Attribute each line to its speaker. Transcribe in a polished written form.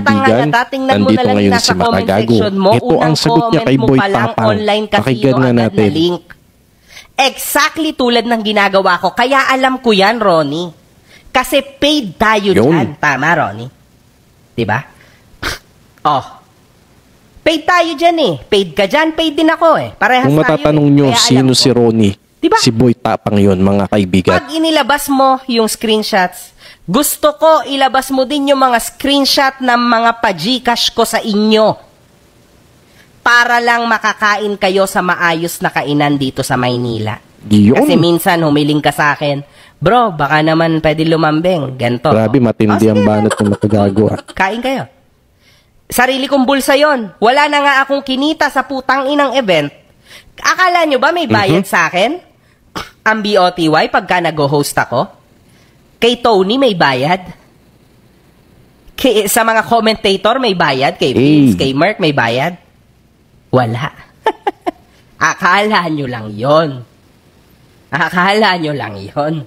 Speaker 1: kaibigan, nandito ngayon si Makagago. Ito ang sagot niya kay Boy Tapang. Pakinggan nga natin.
Speaker 2: Link. Exactly tulad ng ginagawa ko. Kaya alam ko yan, Ronnie. Kasi paid tayo dyan. Tama, Ronnie? Diba? Oh. Paid tayo dyan eh. Paid ka dyan, paid din ako eh. Parehas
Speaker 1: kung matatanong
Speaker 2: tayo,
Speaker 1: nyo sino si Ronnie, diba? Si Boy Tapang yun, mga kaibigan.
Speaker 2: Pag inilabas mo yung screenshots, gusto ko ilabas mo din yung mga screenshot ng mga pa-Gcash ko sa inyo. Para lang makakain kayo sa maayos na kainan dito sa Maynila.
Speaker 1: Yun.
Speaker 2: Kasi minsan humiling ka sa akin, bro, baka naman pwede lumambing. Ganto.
Speaker 1: Grabe, matindi ang banat ng Makagago.
Speaker 2: Kain kayo. Sarili kong bulsa yon. Wala na nga akong kinita sa putang inang event. Akala nyo ba may bayad sa akin? Ang BOTY pagka nag-host ako? Kay Tony may bayad? Sa mga commentator may bayad? Kay Vince, kay Mark may bayad? Wala. Akala nyo lang yon. Akala nyo lang yon.